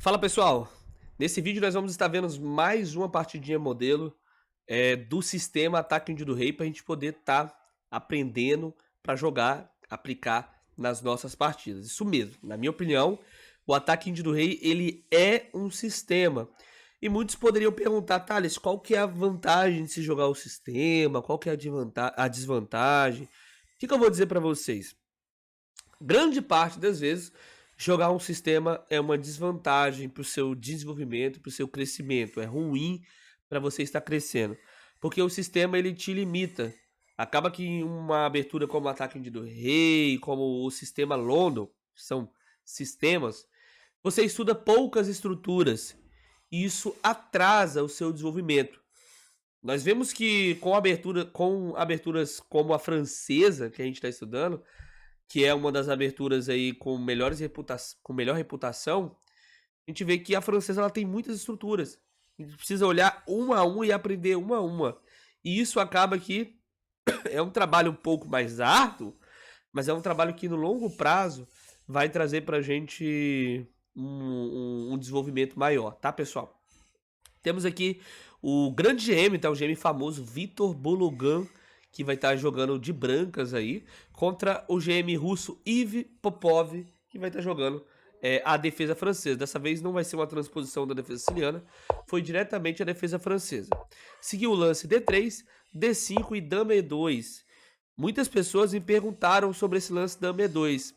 Fala pessoal, nesse vídeo nós vamos estar vendo mais uma partidinha modelo do sistema Ataque Índio do Rei para a gente poder estar aprendendo para jogar, aplicar nas nossas partidas. Isso mesmo, na minha opinião, o Ataque Índio do Rei ele é um sistema. E muitos poderiam perguntar, Thales, qual que é a vantagem de se jogar o sistema? Qual que é a desvantagem? O que eu vou dizer para vocês? Grande parte das vezes, jogar um sistema é uma desvantagem para o seu desenvolvimento, para o seu crescimento. É ruim para você estar crescendo, porque o sistema ele te limita. Acaba que em uma abertura como o Ataque do Rei, como o sistema London, são sistemas, você estuda poucas estruturas e isso atrasa o seu desenvolvimento. Nós vemos que com aberturas como a francesa que a gente está estudando, que é uma das aberturas aí com melhor reputação, a gente vê que a francesa ela tem muitas estruturas. A gente precisa olhar uma a uma e aprender uma a uma. E isso acaba que é um trabalho um pouco mais árduo, mas é um trabalho que no longo prazo vai trazer pra gente um desenvolvimento maior, tá, pessoal? Temos aqui o grande GM, tá? O GM famoso Vitor Bologan, que vai estar jogando de brancas aí, contra o GM russo Yves Popov, que vai estar jogando a defesa francesa. Dessa vez não vai ser uma transposição da defesa siciliana, foi diretamente a defesa francesa. Seguiu o lance D3, D5 e Dama E2. Muitas pessoas me perguntaram sobre esse lance Dama E2.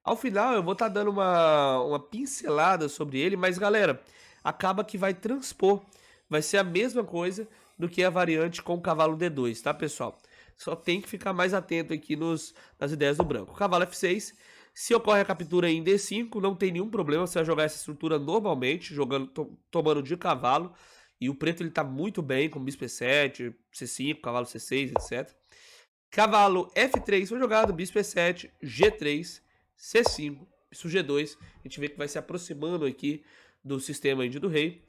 Ao final eu vou estar dando uma pincelada sobre ele, mas galera, acaba que vai transpor. Vai ser a mesma coisa do que a variante com o cavalo D2, tá, pessoal? Só tem que ficar mais atento aqui nas ideias do branco. Cavalo F6, se ocorre a captura em D5, não tem nenhum problema, você vai jogar essa estrutura normalmente, tomando de cavalo. E o preto ele tá muito bem com bispo E7, C5, cavalo C6, etc. Cavalo F3 foi jogado, bispo E7, G3, C5, bispo G2. A gente vê que vai se aproximando aqui do sistema índio do rei.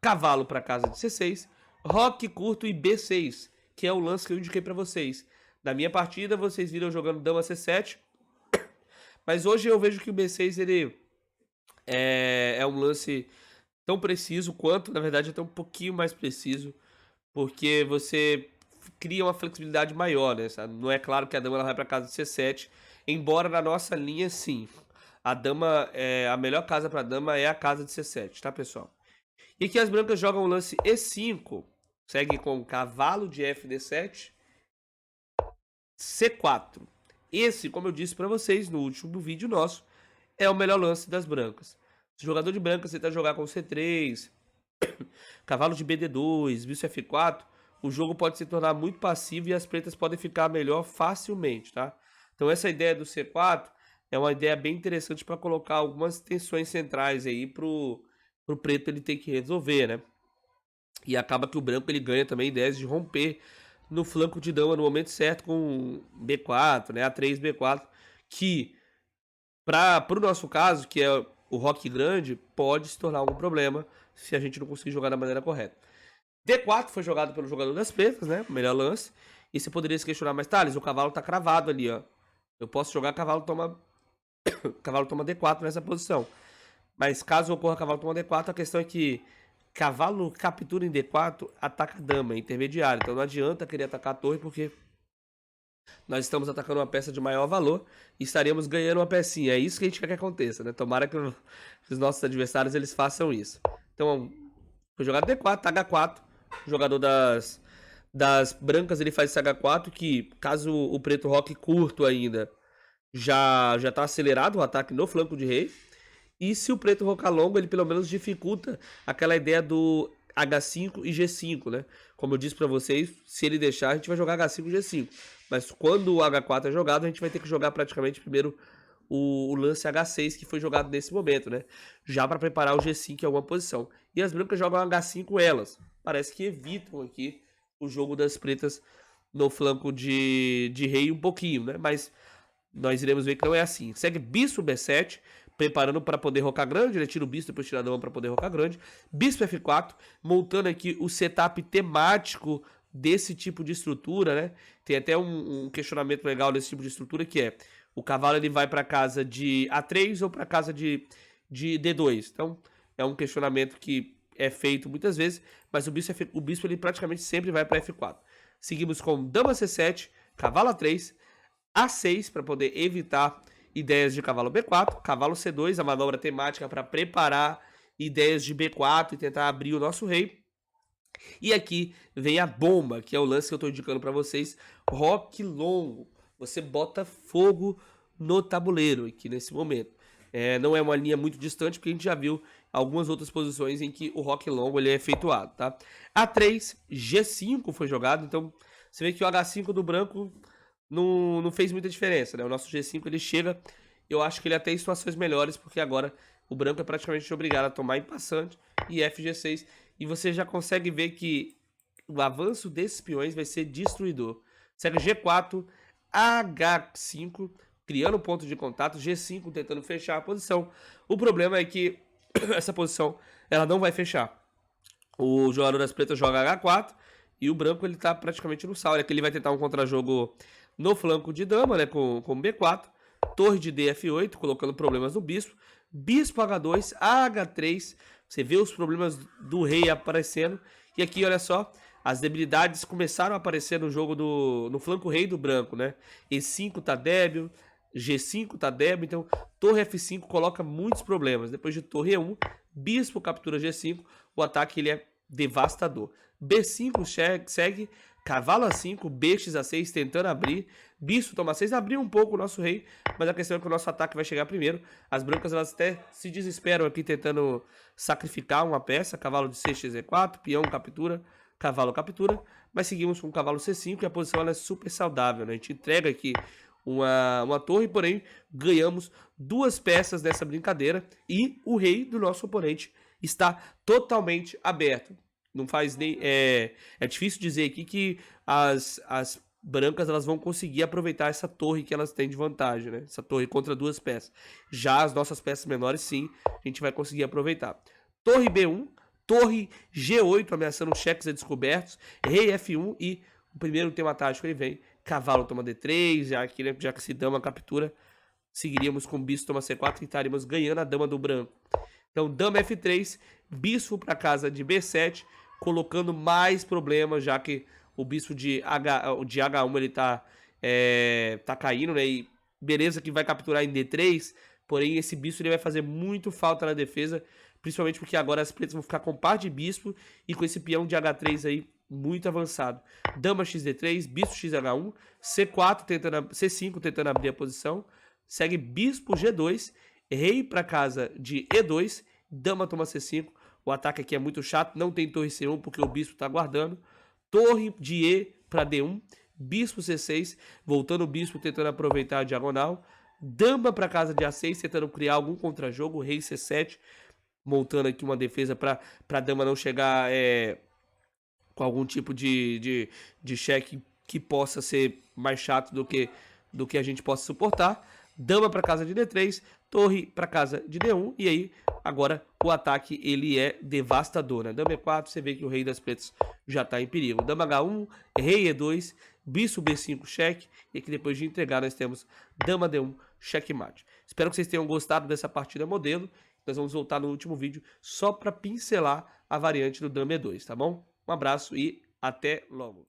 Cavalo para casa de C6, roque curto e B6, que é o lance que eu indiquei para vocês. Na minha partida, vocês viram jogando dama C7, mas hoje eu vejo que o B6 ele é um lance tão preciso quanto, na verdade, até um pouquinho mais preciso, porque você cria uma flexibilidade maior, né? Não é claro que a dama ela vai para casa de C7, embora na nossa linha, sim. A dama, a melhor casa para dama é a casa de C7, tá, pessoal? E aqui as brancas jogam o lance E5, segue com cavalo de FD7, C4. Esse, como eu disse para vocês no último vídeo nosso, é o melhor lance das brancas. Se o jogador de branca tentar jogar com C3, cavalo de BD2, bispo F4, o jogo pode se tornar muito passivo e as pretas podem ficar melhor facilmente, tá? Então essa ideia do C4 é uma ideia bem interessante para colocar algumas tensões centrais aí pro preto ele ter que resolver, né? E acaba que o branco ele ganha também ideias de romper no flanco de dama no momento certo com B4, né? A3, B4, que para o nosso caso, que é o roque grande, pode se tornar algum problema se a gente não conseguir jogar da maneira correta. D4 foi jogado pelo jogador das pretas, né? Melhor lance. E você poderia se questionar, mas Thales, o cavalo tá cravado ali, ó. Eu posso jogar, cavalo toma D4 nessa posição. Mas caso ocorra cavalo toma D4, a questão é que cavalo captura em D4, ataca a dama, é intermediário. Então não adianta querer atacar a torre, porque nós estamos atacando uma peça de maior valor e estaremos ganhando uma pecinha. É isso que a gente quer que aconteça, né? Tomara que os nossos adversários eles façam isso. Então, foi jogado D4, H4. O jogador das brancas ele faz esse H4, que caso o preto roque curto ainda, já está acelerado o ataque no flanco de rei. E se o preto rocar longo, ele pelo menos dificulta aquela ideia do H5 e G5, né? Como eu disse para vocês, se ele deixar, a gente vai jogar H5 e G5. Mas quando o H4 é jogado, a gente vai ter que jogar praticamente primeiro o lance H6 que foi jogado nesse momento, né? Já para preparar o G5 em alguma posição. E as brancas jogam H5 elas. Parece que evitam aqui o jogo das pretas no flanco de rei um pouquinho, né? Mas nós iremos ver que não é assim. Segue bispo B7, preparando para poder rocar grande, ele tira o bispo, depois tira a dama para poder rocar grande. Bispo F4, montando aqui o setup temático desse tipo de estrutura, né? Tem até um questionamento legal desse tipo de estrutura, que é o cavalo ele vai para casa de A3 ou para casa de D2. Então, é um questionamento que é feito muitas vezes, mas o bispo ele praticamente sempre vai para F4. Seguimos com dama C7, cavalo A3, A6 para poder evitar ideias de cavalo B4, cavalo C2, a manobra temática para preparar ideias de B4 e tentar abrir o nosso rei. E aqui vem a bomba, que é o lance que eu estou indicando para vocês, roque longo. Você bota fogo no tabuleiro aqui nesse momento. Não é uma linha muito distante, porque a gente já viu algumas outras posições em que o roque longo ele é efetuado, tá? A3, G5 foi jogado, então você vê que o H5 do branco não fez muita diferença, né? O nosso G5 ele chega, eu acho que ele até em situações melhores, porque agora o branco é praticamente obrigado a tomar em passante e FG6, e você já consegue ver que o avanço desses peões vai ser destruidor. Segue G4, H5, criando ponto de contato, G5 tentando fechar a posição. O problema é que essa posição ela não vai fechar. O jogador das pretas joga H4 e o branco ele tá praticamente no sal. Aqui ele vai tentar um contra-jogo no flanco de dama, né, com B4, torre de DF8, colocando problemas no bispo, bispo H2, H3, você vê os problemas do rei aparecendo, e aqui olha só, as debilidades começaram a aparecer no jogo no flanco rei do branco, né, E5 tá débil, G5 tá débil, então torre F5 coloca muitos problemas. Depois de torre E1, bispo captura G5, o ataque ele é devastador. B5 segue, cavalo A5, Bx A6 tentando abrir, bispo toma 6, abriu um pouco o nosso rei, mas a questão é que o nosso ataque vai chegar primeiro. As brancas elas até se desesperam aqui tentando sacrificar uma peça, cavalo de C, E4, peão captura, cavalo captura, mas seguimos com o cavalo C5 e a posição ela é super saudável, né? A gente entrega aqui uma torre, porém ganhamos duas peças dessa brincadeira e o rei do nosso oponente está totalmente aberto. Não faz nem... É difícil dizer aqui que as brancas elas vão conseguir aproveitar essa torre que elas têm de vantagem, né? Essa torre contra duas peças. Já as nossas peças menores, sim, a gente vai conseguir aproveitar. Torre B1, torre G8 ameaçando cheques a descobertos, rei F1 e o primeiro tema tático ele vem, cavalo toma D3, já que se dama captura, seguiríamos com bispo toma C4 e estaríamos ganhando a dama do branco. Então dama F3, bispo para casa de B7, colocando mais problemas, já que o bispo de H1 ele tá caindo, né? E beleza que vai capturar em D3, porém esse bispo ele vai fazer muito falta na defesa, principalmente porque agora as pretas vão ficar com par de bispo e com esse peão de H3 aí muito avançado. Dama XD3, bispo XH1, C5 tentando abrir a posição, segue bispo G2, rei para casa de E2, dama toma C5, o ataque aqui é muito chato, não tem torre C1 porque o bispo está guardando, torre de E para D1, bispo C6, voltando o bispo tentando aproveitar a diagonal, dama para casa de A6 tentando criar algum contra-jogo, rei C7, montando aqui uma defesa para a dama não chegar com algum tipo de cheque que possa ser mais chato do que a gente possa suportar. Dama para casa de D3, torre para casa de D1, e aí agora o ataque ele é devastador, né? Dama E4, você vê que o rei das pretas já está em perigo. Dama H1, rei E2, bispo B5, cheque, e aqui depois de entregar nós temos dama D1, checkmate. Espero que vocês tenham gostado dessa partida modelo. Nós vamos voltar no último vídeo só para pincelar a variante do dama E2, tá bom? Um abraço e até logo.